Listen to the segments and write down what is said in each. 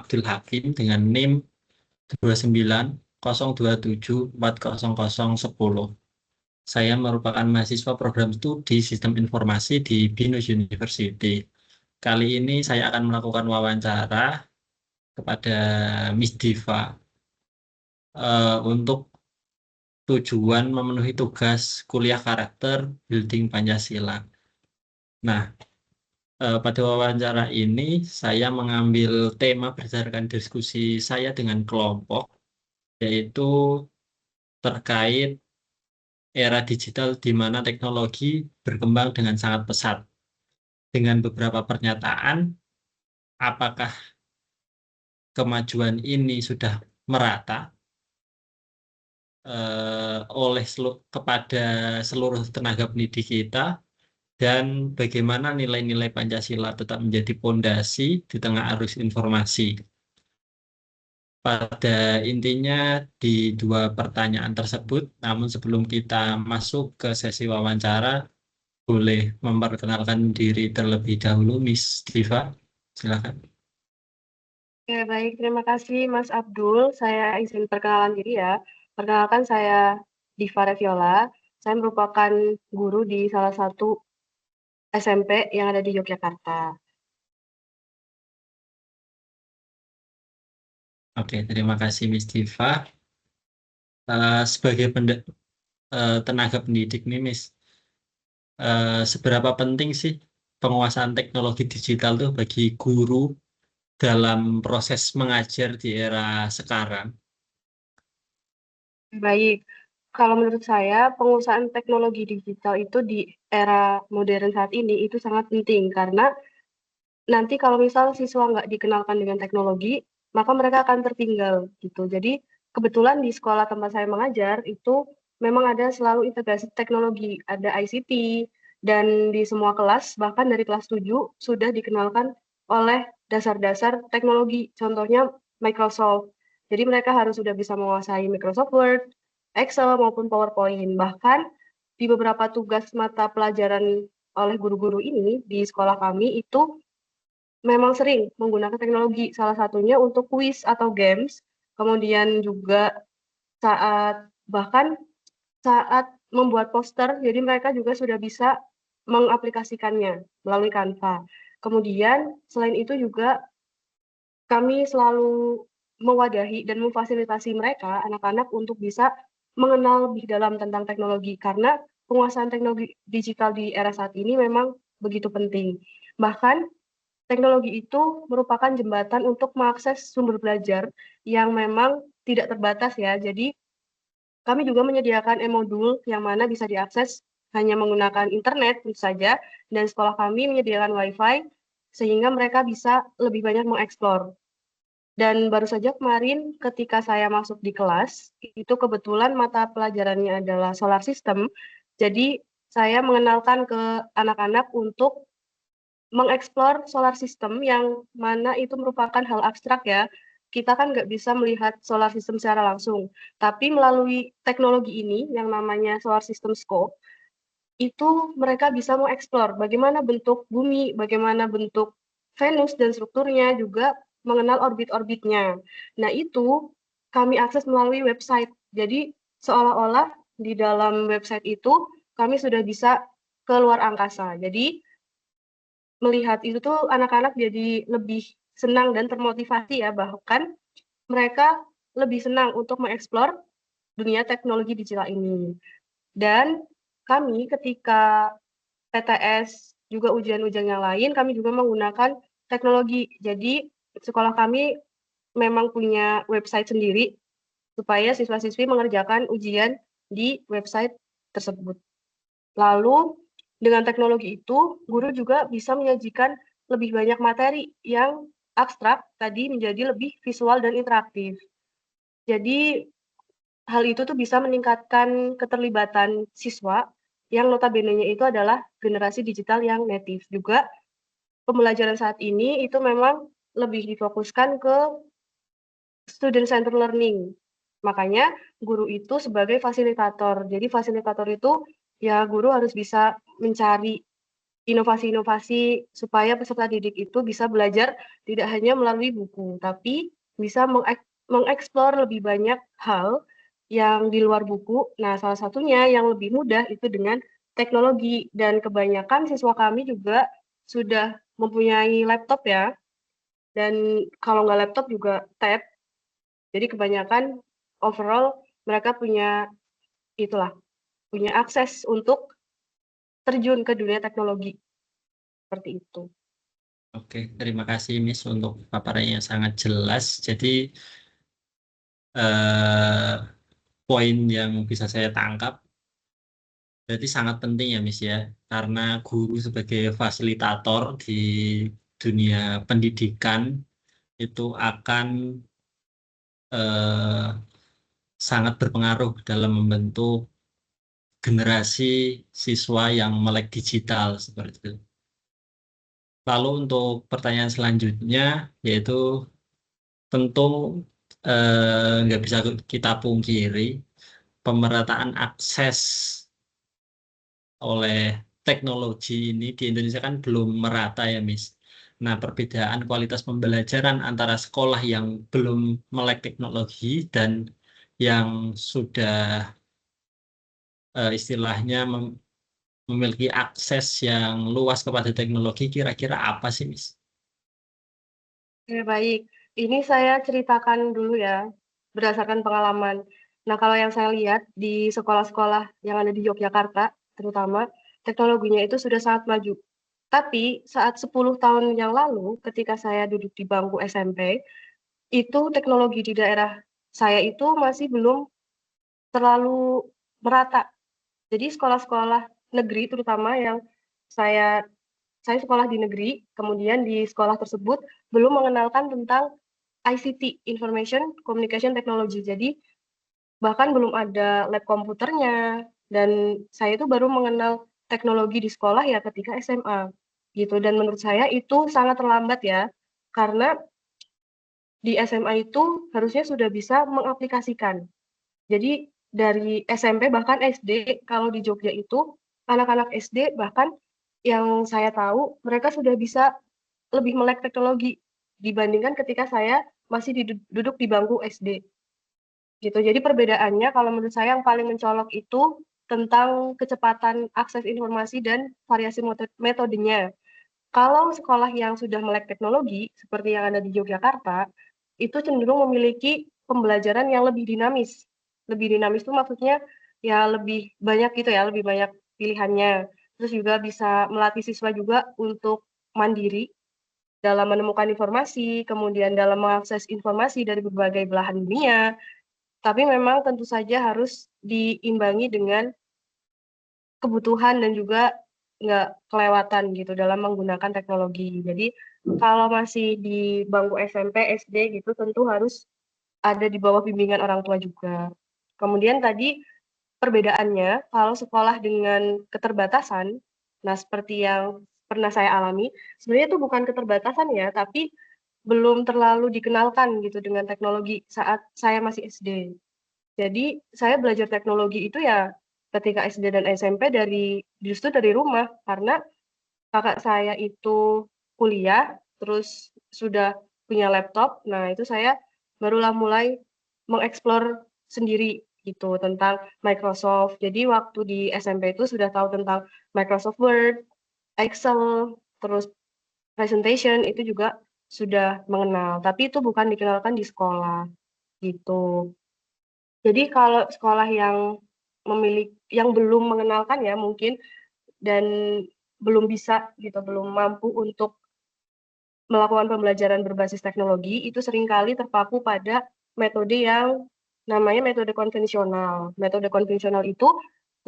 Abdul Hakim dengan NIM 2902740010. Saya merupakan mahasiswa program studi Sistem Informasi di BINUS University. Kali ini saya akan melakukan wawancara kepada Miss Diva untuk tujuan memenuhi tugas kuliah karakter Building Pancasila. Nah, pada wawancara ini saya mengambil tema berdasarkan diskusi saya dengan kelompok, yaitu terkait era digital di mana teknologi berkembang dengan sangat pesat. Dengan beberapa pernyataan, apakah kemajuan ini sudah merata oleh kepada seluruh tenaga pendidik kita, dan bagaimana nilai-nilai Pancasila tetap menjadi pondasi di tengah arus informasi. Pada intinya di dua pertanyaan tersebut, namun sebelum kita masuk ke sesi wawancara, boleh memperkenalkan diri terlebih dahulu, Miss Diva. Silakan. Oke, baik. Terima kasih, Mas Abdul. Saya izin perkenalan diri ya. Perkenalkan, saya Diva Reviola. Saya merupakan guru di salah satu SMP yang ada di Yogyakarta. Oke, terima kasih Miss Diva. Sebagai tenaga pendidik nih, Miss, seberapa penting sih penguasaan teknologi digital tuh bagi guru dalam proses mengajar di era sekarang? Baik, kalau menurut saya, penguasaan teknologi digital itu di era modern saat ini itu sangat penting karena nanti kalau misal siswa nggak dikenalkan dengan teknologi, maka mereka akan tertinggal gitu. Jadi kebetulan di sekolah tempat saya mengajar itu memang ada selalu integrasi teknologi, ada ICT, dan di semua kelas, bahkan dari kelas 7 sudah dikenalkan oleh dasar-dasar teknologi, contohnya Microsoft. Jadi mereka harus sudah bisa menguasai Microsoft Word, Excel, maupun PowerPoint. Bahkan di beberapa tugas mata pelajaran oleh guru-guru ini di sekolah kami itu memang sering menggunakan teknologi, salah satunya untuk kuis atau games, kemudian juga saat bahkan saat membuat poster, jadi mereka juga sudah bisa mengaplikasikannya melalui Canva. Kemudian selain itu juga kami selalu mewadahi dan memfasilitasi mereka, anak-anak, untuk bisa mengenal lebih dalam tentang teknologi, karena penguasaan teknologi digital di era saat ini memang begitu penting. Bahkan teknologi itu merupakan jembatan untuk mengakses sumber belajar yang memang tidak terbatas ya. Jadi kami juga menyediakan e-modul yang mana bisa diakses hanya menggunakan internet tentu saja, dan sekolah kami menyediakan WiFi sehingga mereka bisa lebih banyak mengeksplor. Dan baru saja kemarin ketika saya masuk di kelas, itu kebetulan mata pelajarannya adalah solar system. Jadi saya mengenalkan ke anak-anak untuk mengeksplor solar system yang mana itu merupakan hal abstrak ya. Kita kan nggak bisa melihat solar system secara langsung. Tapi melalui teknologi ini yang namanya solar system scope, itu mereka bisa mengeksplor bagaimana bentuk bumi, bagaimana bentuk Venus dan strukturnya, juga mengenal orbit-orbitnya. Nah, itu kami akses melalui website. Jadi, seolah-olah di dalam website itu kami sudah bisa ke luar angkasa. Jadi, melihat itu tuh anak-anak jadi lebih senang dan termotivasi ya, bahkan mereka lebih senang untuk mengeksplor dunia teknologi digital ini. Dan kami ketika PTS juga ujian-ujian yang lain, kami juga menggunakan teknologi. Jadi sekolah kami memang punya website sendiri supaya siswa-siswi mengerjakan ujian di website tersebut. Lalu dengan teknologi itu, guru juga bisa menyajikan lebih banyak materi yang abstrak tadi menjadi lebih visual dan interaktif. Jadi hal itu tuh bisa meningkatkan keterlibatan siswa yang notabene-nya itu adalah generasi digital yang native. Juga pembelajaran saat ini itu memang lebih difokuskan ke student center learning. Makanya guru itu sebagai fasilitator. Jadi fasilitator itu ya guru harus bisa mencari inovasi-inovasi supaya peserta didik itu bisa belajar tidak hanya melalui buku, tapi bisa mengeksplor lebih banyak hal yang di luar buku. Nah, salah satunya yang lebih mudah itu dengan teknologi, dan kebanyakan siswa kami juga sudah mempunyai laptop ya, dan kalau nggak laptop juga tab. Jadi kebanyakan overall mereka punya itulah, punya akses untuk terjun ke dunia teknologi, seperti itu. Oke, terima kasih Miss untuk paparannya yang sangat jelas. Jadi eh, poin yang bisa saya tangkap berarti sangat penting ya Miss ya, karena guru sebagai fasilitator di dunia pendidikan itu akan eh, sangat berpengaruh dalam membentuk generasi siswa yang melek digital seperti itu. Lalu untuk pertanyaan selanjutnya yaitu tentu nggak bisa kita pungkiri pemerataan akses oleh teknologi ini di Indonesia kan belum merata ya, Miss. Nah, perbedaan kualitas pembelajaran antara sekolah yang belum melek teknologi dan yang sudah istilahnya memiliki akses yang luas kepada teknologi, kira-kira apa sih, Miss? Oke, baik. Ini saya ceritakan dulu ya, berdasarkan pengalaman. Nah, kalau yang saya lihat di sekolah-sekolah yang ada di Yogyakarta, terutama, teknologinya itu sudah sangat maju. Tapi saat 10 tahun yang lalu, ketika saya duduk di bangku SMP, itu teknologi di daerah saya itu masih belum terlalu merata. Jadi sekolah-sekolah negeri terutama yang saya saya sekolah di negeri, kemudian di sekolah tersebut belum mengenalkan tentang ICT, Information Communication Technology. Jadi bahkan belum ada lab komputernya, dan saya itu baru mengenal teknologi di sekolah ya ketika SMA gitu. Dan menurut saya itu sangat terlambat ya, karena di SMA itu harusnya sudah bisa mengaplikasikan. Jadi dari SMP bahkan SD, kalau di Jogja itu anak-anak SD bahkan yang saya tahu mereka sudah bisa lebih melek teknologi dibandingkan ketika saya masih duduk di bangku SD gitu. Jadi perbedaannya kalau menurut saya yang paling mencolok itu tentang kecepatan akses informasi dan variasi metodenya. Kalau sekolah yang sudah melek teknologi seperti yang ada di Yogyakarta, itu cenderung memiliki pembelajaran yang lebih dinamis. Lebih dinamis itu maksudnya ya lebih banyak gitu ya, lebih banyak pilihannya. Terus juga bisa melatih siswa juga untuk mandiri dalam menemukan informasi, kemudian dalam mengakses informasi dari berbagai belahan dunia. Tapi memang tentu saja harus diimbangi dengan kebutuhan dan juga nggak kelewatan gitu dalam menggunakan teknologi. Jadi kalau masih di bangku SMP, SD gitu tentu harus ada di bawah bimbingan orang tua juga. Kemudian tadi perbedaannya kalau sekolah dengan keterbatasan, nah seperti yang pernah saya alami, sebenarnya itu bukan keterbatasan ya, tapi belum terlalu dikenalkan gitu dengan teknologi saat saya masih SD. Jadi saya belajar teknologi itu ya ketika SD dan SMP justru dari rumah, karena kakak saya itu kuliah terus sudah punya laptop. Nah, itu saya barulah mulai mengeksplor sendiri gitu tentang Microsoft. Jadi waktu di SMP itu sudah tahu tentang Microsoft Word, Excel, terus presentation itu juga sudah mengenal, tapi itu bukan dikenalkan di sekolah gitu. Jadi kalau sekolah yang belum mengenalkan ya mungkin, dan belum bisa gitu, belum mampu untuk melakukan pembelajaran berbasis teknologi, itu seringkali terpaku pada metode yang namanya metode konvensional. Metode konvensional itu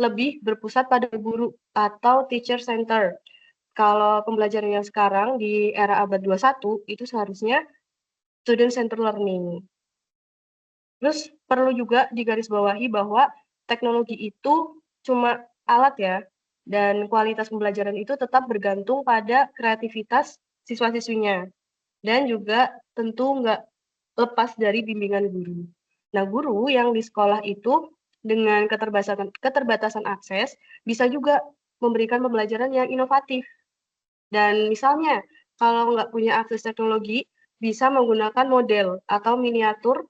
lebih berpusat pada guru atau teacher center. Kalau pembelajaran yang sekarang di era abad 21 itu seharusnya student center learning. Terus perlu juga digarisbawahi bahwa teknologi itu cuma alat ya, dan kualitas pembelajaran itu tetap bergantung pada kreativitas siswa-siswinya, dan juga tentu nggak lepas dari bimbingan guru. Nah, guru yang di sekolah itu dengan keterbatasan akses bisa juga memberikan pembelajaran yang inovatif. Dan misalnya, kalau nggak punya akses teknologi, bisa menggunakan model atau miniatur.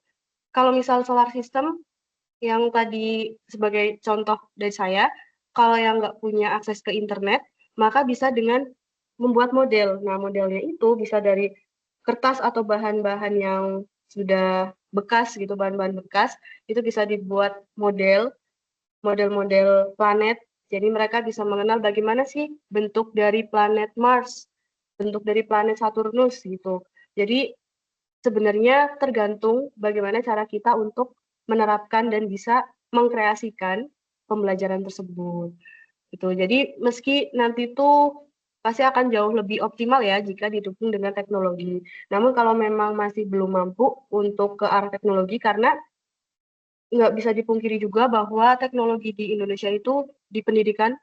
Kalau misal solar system, yang tadi sebagai contoh dari saya, kalau yang nggak punya akses ke internet, maka bisa dengan membuat model. Nah, modelnya itu bisa dari kertas atau bahan-bahan yang sudah bekas gitu, bahan-bahan bekas, itu bisa dibuat model-model planet. Jadi mereka bisa mengenal bagaimana sih bentuk dari planet Mars, bentuk dari planet Saturnus gitu. Jadi sebenarnya tergantung bagaimana cara kita untuk menerapkan dan bisa mengkreasikan pembelajaran tersebut. Gitu. Jadi meski nanti tuh pasti akan jauh lebih optimal ya jika didukung dengan teknologi. Namun kalau memang masih belum mampu untuk ke arah teknologi, karena nggak bisa dipungkiri juga bahwa teknologi di Indonesia itu di pendidikan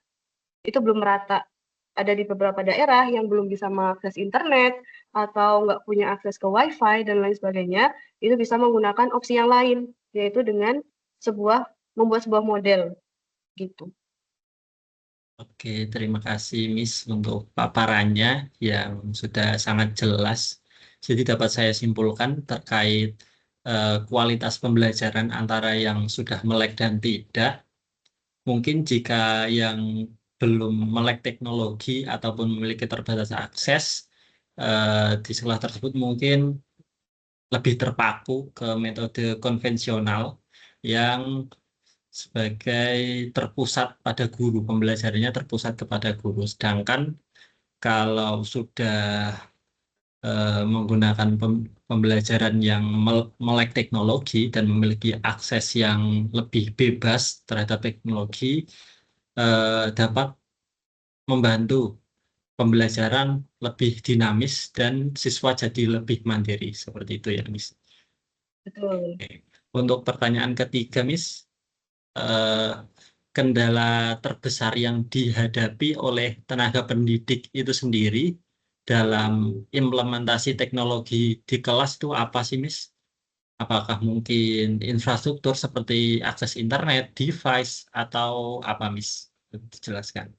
itu belum merata. Ada di beberapa daerah yang belum bisa mengakses internet atau nggak punya akses ke WiFi dan lain sebagainya, itu bisa menggunakan opsi yang lain, yaitu dengan membuat sebuah model gitu. Oke, terima kasih Miss untuk paparannya yang sudah sangat jelas. Jadi dapat saya simpulkan terkait kualitas pembelajaran antara yang sudah melek dan tidak. Mungkin jika yang belum melek teknologi ataupun memiliki terbatas akses di sekolah tersebut mungkin lebih terpaku ke metode konvensional yang sebagai terpusat pada guru, pembelajarannya terpusat kepada guru. Sedangkan kalau sudah menggunakan pembelajaran yang melek teknologi dan memiliki akses yang lebih bebas terhadap teknologi, dapat membantu pembelajaran lebih dinamis dan siswa jadi lebih mandiri. Seperti itu ya, Miss. Betul. Oke. Untuk pertanyaan ketiga, Miss, eh, kendala terbesar yang dihadapi oleh tenaga pendidik itu sendiri dalam implementasi teknologi di kelas itu apa sih, Miss? Apakah mungkin infrastruktur seperti akses internet, device, atau apa, Miss? Dijelaskan.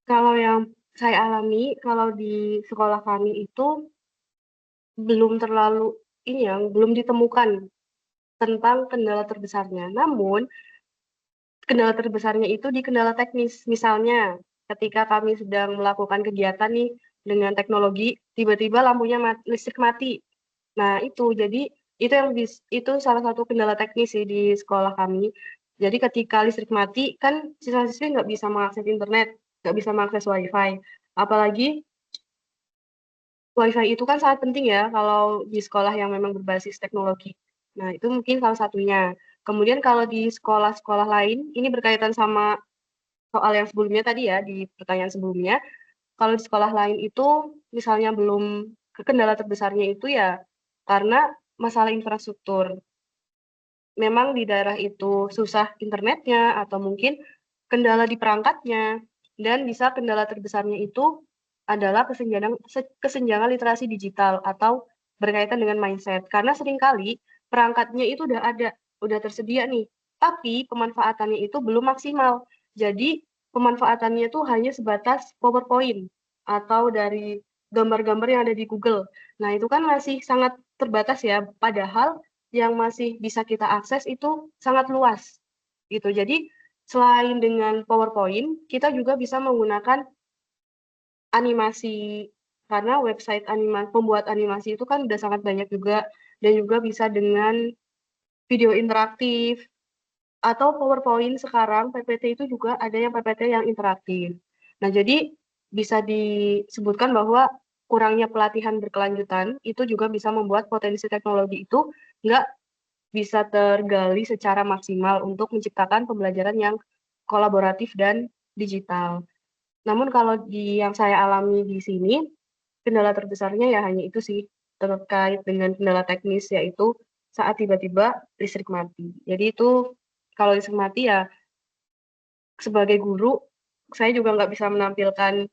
Kalau yang saya alami, kalau di sekolah kami itu belum terlalu belum ditemukan tentang kendala terbesarnya. Namun, kendala terbesarnya itu di kendala teknis. Misalnya, ketika kami sedang melakukan kegiatan nih dengan teknologi, tiba-tiba lampunya listrik mati. Nah, itu salah satu kendala teknis sih di sekolah kami. Jadi ketika listrik mati, kan siswa-siswi nggak bisa mengakses internet, nggak bisa mengakses WiFi. Apalagi WiFi itu kan sangat penting ya kalau di sekolah yang memang berbasis teknologi. Nah, itu mungkin salah satunya. Kemudian kalau di sekolah-sekolah lain, ini berkaitan sama soal yang sebelumnya tadi ya, di pertanyaan sebelumnya, kalau di sekolah lain itu misalnya belum kendala terbesarnya itu ya karena masalah infrastruktur. Memang di daerah itu susah internetnya atau mungkin kendala di perangkatnya, dan bisa kendala terbesarnya itu adalah kesenjangan literasi digital atau berkaitan dengan mindset. Karena seringkali perangkatnya itu udah tersedia nih, tapi pemanfaatannya itu belum maksimal. Jadi pemanfaatannya itu hanya sebatas PowerPoint atau dari gambar-gambar yang ada di Google. Nah, itu kan masih sangat terbatas ya, padahal yang masih bisa kita akses itu sangat luas gitu. Jadi selain dengan PowerPoint, kita juga bisa menggunakan animasi, karena website pembuat animasi itu kan udah sangat banyak juga, dan juga bisa dengan video interaktif atau PowerPoint. Sekarang PPT itu juga ada yang PPT yang interaktif. Nah, jadi bisa disebutkan bahwa kurangnya pelatihan berkelanjutan itu juga bisa membuat potensi teknologi itu nggak bisa tergali secara maksimal untuk menciptakan pembelajaran yang kolaboratif dan digital. Namun kalau yang saya alami di sini, kendala terbesarnya ya hanya itu sih, terkait dengan kendala teknis, yaitu saat tiba-tiba listrik mati. Jadi itu kalau listrik mati ya sebagai guru, saya juga nggak bisa menampilkan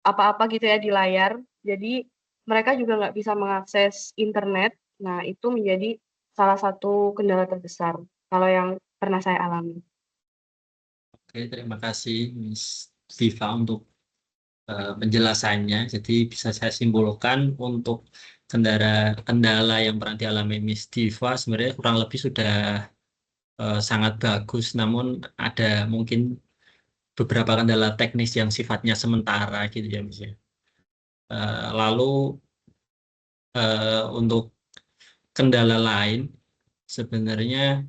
apa-apa gitu ya di layar. Jadi mereka juga nggak bisa mengakses internet. Nah, itu menjadi salah satu kendala terbesar kalau yang pernah saya alami. Oke, terima kasih Miss Viva untuk penjelasannya. Jadi bisa saya simpulkan untuk kendala yang pernah dialami Miss Diva sebenarnya kurang lebih sudah sangat bagus, namun ada mungkin beberapa kendala teknis yang sifatnya sementara gitu ya Miss ya. Lalu untuk kendala lain sebenarnya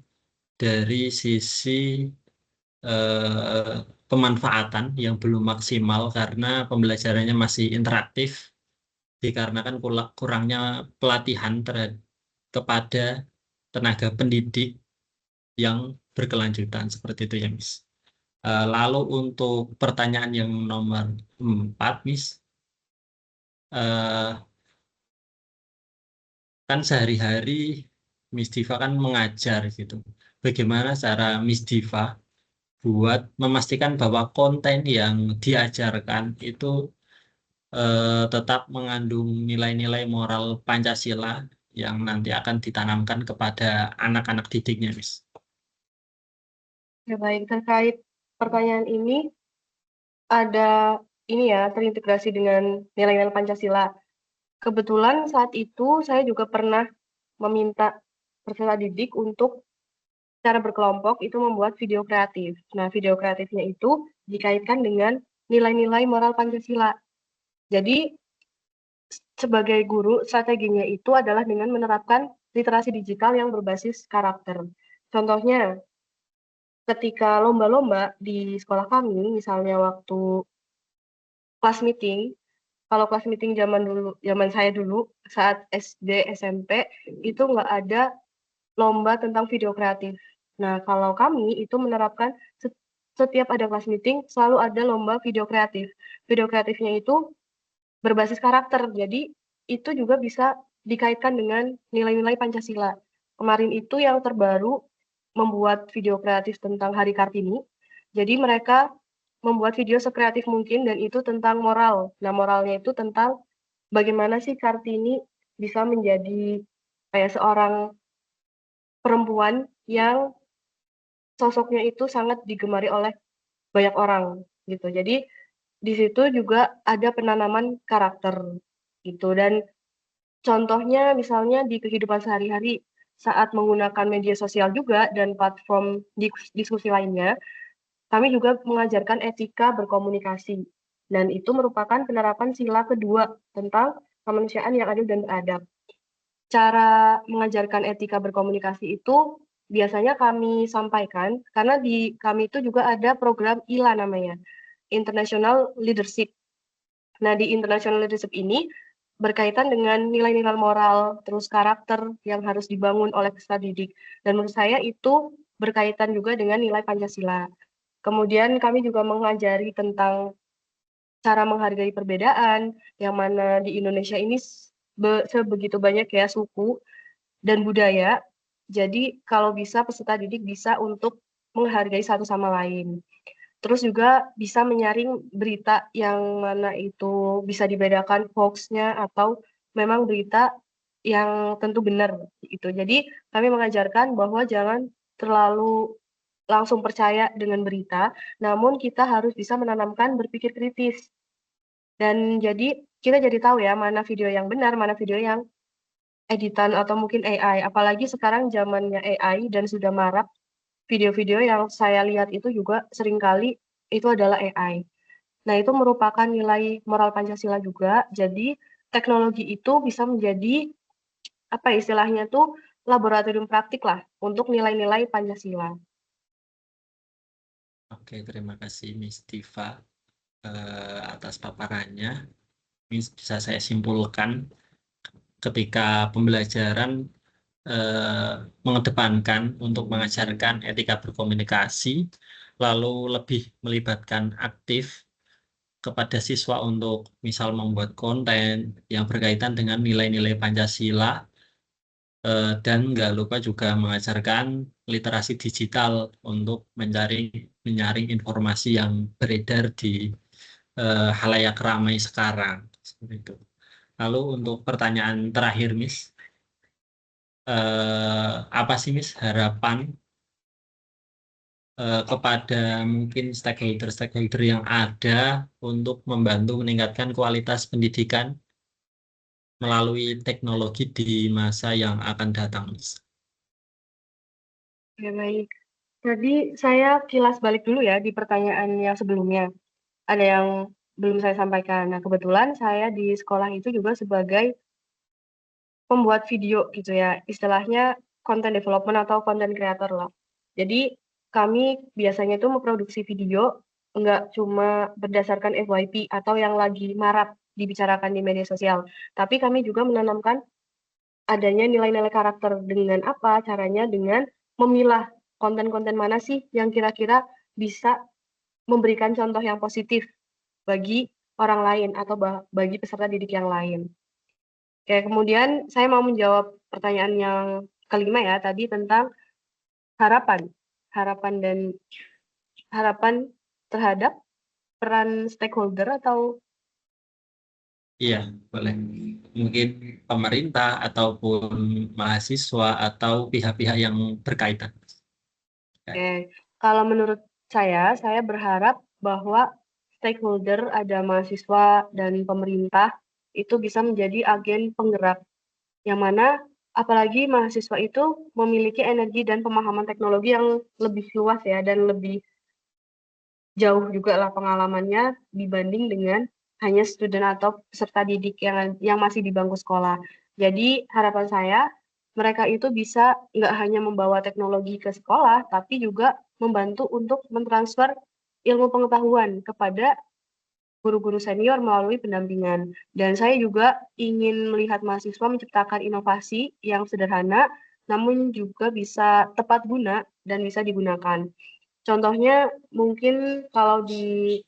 dari sisi pemanfaatan yang belum maksimal karena pembelajarannya masih interaktif dikarenakan kurangnya pelatihan kepada tenaga pendidik yang berkelanjutan seperti itu ya Miss. Lalu untuk pertanyaan yang nomor 4 Miss, eh, kan sehari-hari Miss Diva kan mengajar gitu. Bagaimana cara Miss Diva buat memastikan bahwa konten yang diajarkan itu tetap mengandung nilai-nilai moral Pancasila yang nanti akan ditanamkan kepada anak-anak didiknya, Miss. Ya, baik, terkait pertanyaan ini ada ini ya, terintegrasi dengan nilai-nilai Pancasila. Kebetulan saat itu saya juga pernah meminta peserta didik untuk secara berkelompok itu membuat video kreatif. Nah, video kreatifnya itu dikaitkan dengan nilai-nilai moral Pancasila. Jadi, sebagai guru, strateginya itu adalah dengan menerapkan literasi digital yang berbasis karakter. Contohnya, ketika lomba-lomba di sekolah kami, misalnya waktu kelas meeting, kalau kelas meeting zaman saya dulu, saat SD, SMP, itu nggak ada lomba tentang video kreatif. Nah, kalau kami itu menerapkan setiap ada kelas meeting, selalu ada lomba video kreatif. Video kreatifnya itu berbasis karakter, jadi itu juga bisa dikaitkan dengan nilai-nilai Pancasila. Kemarin itu yang terbaru membuat video kreatif tentang Hari Kartini, jadi mereka membuat video sekreatif mungkin dan itu tentang moral. Nah, moralnya itu tentang bagaimana sih Kartini bisa menjadi kayak seorang perempuan yang sosoknya itu sangat digemari oleh banyak orang gitu. Jadi di situ juga ada penanaman karakter gitu. Dan contohnya misalnya di kehidupan sehari-hari saat menggunakan media sosial juga dan platform diskusi lainnya, kami juga mengajarkan etika berkomunikasi. Dan itu merupakan penerapan sila kedua tentang kemanusiaan yang adil dan beradab. Cara mengajarkan etika berkomunikasi itu biasanya kami sampaikan karena di kami itu juga ada program ILA namanya, International Leadership. Nah, di International Leadership ini berkaitan dengan nilai-nilai moral, terus karakter yang harus dibangun oleh peserta didik. Dan menurut saya itu berkaitan juga dengan nilai Pancasila. Kemudian kami juga mengajari tentang cara menghargai perbedaan, yang mana di Indonesia ini sebegitu banyak ya suku dan budaya. Jadi kalau bisa peserta didik bisa untuk menghargai satu sama lain. Terus juga bisa menyaring berita yang mana itu bisa dibedakan hoax-nya atau memang berita yang tentu benar itu. Jadi kami mengajarkan bahwa jangan terlalu langsung percaya dengan berita, namun kita harus bisa menanamkan berpikir kritis. Dan jadi kita jadi tahu ya mana video yang benar, mana video yang editan atau mungkin AI. Apalagi sekarang zamannya AI dan sudah marak video-video yang saya lihat itu juga seringkali itu adalah AI. Nah, itu merupakan nilai moral Pancasila juga. Jadi, teknologi itu bisa menjadi apa istilahnya tuh laboratorium praktik lah untuk nilai-nilai Pancasila. Oke, terima kasih Miss Diva atas paparannya. Bisa saya simpulkan ketika pembelajaran mengedepankan untuk mengajarkan etika berkomunikasi, lalu lebih melibatkan aktif kepada siswa untuk misal membuat konten yang berkaitan dengan nilai-nilai Pancasila, dan nggak lupa juga mengajarkan literasi digital untuk menyaring informasi yang beredar di halayak ramai sekarang. Seperti itu. Lalu untuk pertanyaan terakhir, Miss, apa sih Miss harapan kepada mungkin stakeholder-stakeholder yang ada untuk membantu meningkatkan kualitas pendidikan melalui teknologi di masa yang akan datang, Miss. Ya, baik. Jadi saya kilas balik dulu ya di pertanyaan yang sebelumnya. Ada yang belum saya sampaikan. Nah, kebetulan saya di sekolah itu juga sebagai pembuat video gitu ya, istilahnya content development atau content creator lah. Jadi kami biasanya tuh memproduksi video nggak cuma berdasarkan FYP atau yang lagi marak dibicarakan di media sosial, tapi kami juga menanamkan adanya nilai-nilai karakter. Dengan apa caranya? Dengan memilah konten-konten mana sih yang kira-kira bisa memberikan contoh yang positif bagi orang lain atau bagi peserta didik yang lain. Oke, kemudian saya mau menjawab pertanyaan yang kelima ya, tadi tentang harapan. Harapan dan harapan terhadap peran stakeholder atau Iya, boleh. Mungkin pemerintah ataupun mahasiswa atau pihak-pihak yang berkaitan. oke, kalau menurut saya berharap bahwa stakeholder ada mahasiswa dan pemerintah itu bisa menjadi agen penggerak yang mana apalagi mahasiswa itu memiliki energi dan pemahaman teknologi yang lebih luas ya dan lebih jauh juga lah pengalamannya dibanding dengan hanya student atau peserta didik yang masih di bangku sekolah. Jadi harapan saya mereka itu bisa nggak hanya membawa teknologi ke sekolah, tapi juga membantu untuk mentransfer ilmu pengetahuan kepada guru-guru senior melalui pendampingan. Dan saya juga ingin melihat mahasiswa menciptakan inovasi yang sederhana, namun juga bisa tepat guna dan bisa digunakan. Contohnya mungkin kalau di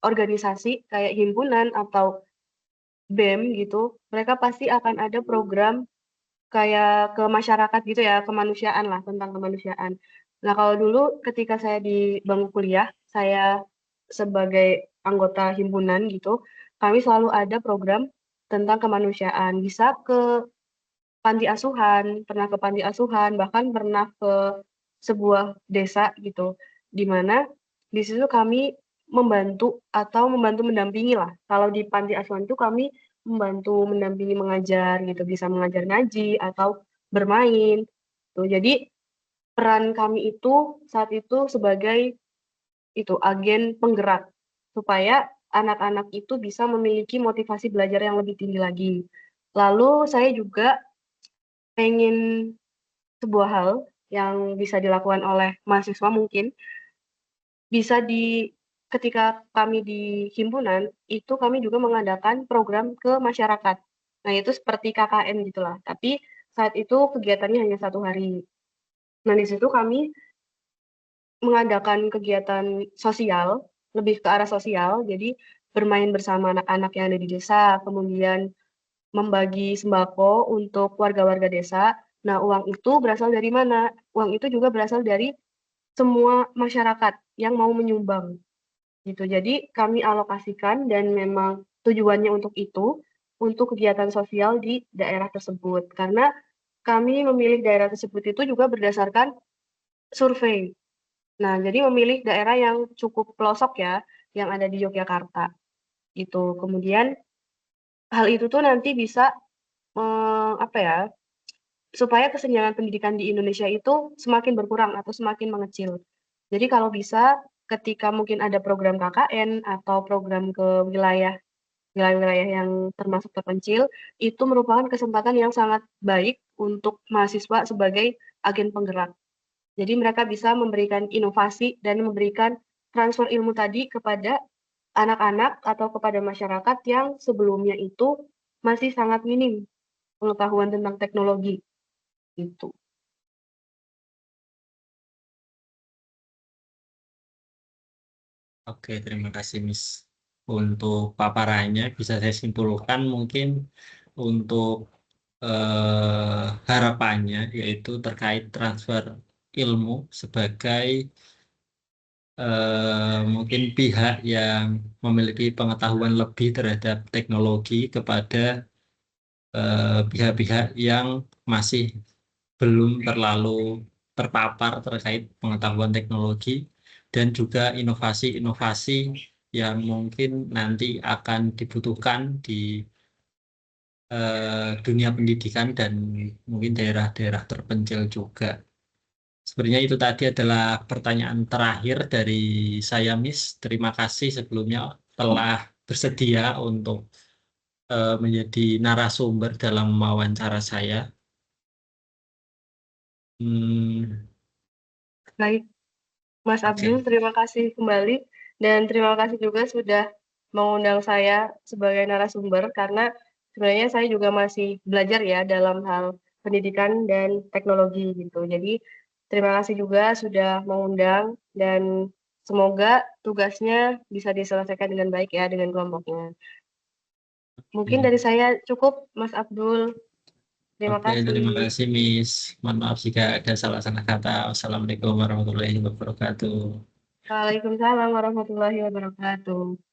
organisasi kayak himpunan atau BEM gitu, mereka pasti akan ada program kayak ke masyarakat gitu ya, kemanusiaan lah, tentang kemanusiaan. Nah, kalau dulu ketika saya di bangku kuliah, saya sebagai anggota himpunan gitu, kami selalu ada program tentang kemanusiaan. Bisa ke panti asuhan, pernah ke panti asuhan, bahkan pernah ke sebuah desa gitu, di mana di situ kami membantu atau membantu mendampingi lah. Kalau di panti asuhan itu kami membantu mendampingi mengajar gitu, bisa mengajar ngaji atau bermain. Tuh, jadi peran kami itu saat itu sebagai itu agen penggerak supaya anak-anak itu bisa memiliki motivasi belajar yang lebih tinggi lagi. Lalu saya juga pengen sebuah hal yang bisa dilakukan oleh mahasiswa mungkin bisa ketika kami di himpunan itu kami juga mengadakan program ke masyarakat. Nah, itu seperti KKN gitulah. Tapi saat itu kegiatannya hanya 1 hari. Nah, di situ kami mengadakan kegiatan sosial, lebih ke arah sosial. Jadi bermain bersama anak-anak yang ada di desa, kemudian membagi sembako untuk warga-warga desa. Nah, uang itu berasal dari mana? Uang itu juga berasal dari semua masyarakat yang mau menyumbang gitu. Jadi kami alokasikan dan memang tujuannya untuk itu, untuk kegiatan sosial di daerah tersebut. Karena kami memilih daerah tersebut itu juga berdasarkan survei. Nah, jadi memilih daerah yang cukup pelosok ya, yang ada di Yogyakarta gitu. Kemudian hal itu tuh nanti bisa apa ya, supaya kesenjangan pendidikan di Indonesia itu semakin berkurang atau semakin mengecil. Jadi kalau bisa ketika mungkin ada program KKN atau program ke wilayah-wilayah yang termasuk terpencil, itu merupakan kesempatan yang sangat baik untuk mahasiswa sebagai agen penggerak. Jadi mereka bisa memberikan inovasi dan memberikan transfer ilmu tadi kepada anak-anak atau kepada masyarakat yang sebelumnya itu masih sangat minim pengetahuan tentang teknologi itu. Oke, terima kasih, Miss. Untuk paparannya bisa saya simpulkan mungkin untuk harapannya yaitu terkait transfer ilmu sebagai mungkin pihak yang memiliki pengetahuan lebih terhadap teknologi kepada pihak-pihak yang masih belum terlalu terpapar terkait pengetahuan teknologi. dan juga inovasi-inovasi yang mungkin nanti akan dibutuhkan di dunia pendidikan dan mungkin daerah-daerah terpencil juga. Sebenarnya itu tadi adalah pertanyaan terakhir dari saya, Miss. Terima kasih sebelumnya telah bersedia untuk menjadi narasumber dalam wawancara saya. Hmm, Baik, Mas Abdul, oke. terima kasih kembali dan terima kasih juga sudah mengundang saya sebagai narasumber karena sebenarnya saya juga masih belajar ya dalam hal pendidikan dan teknologi gitu. Jadi terima kasih juga sudah mengundang dan semoga tugasnya bisa diselesaikan dengan baik ya dengan kelompoknya. Mungkin dari saya cukup, Mas Abdul. Terima Oke, terima kasih. kasih, Miss. Mohon maaf jika ada salah-salah kata. Wassalamualaikum warahmatullahi wabarakatuh. Waalaikumsalam warahmatullahi wabarakatuh.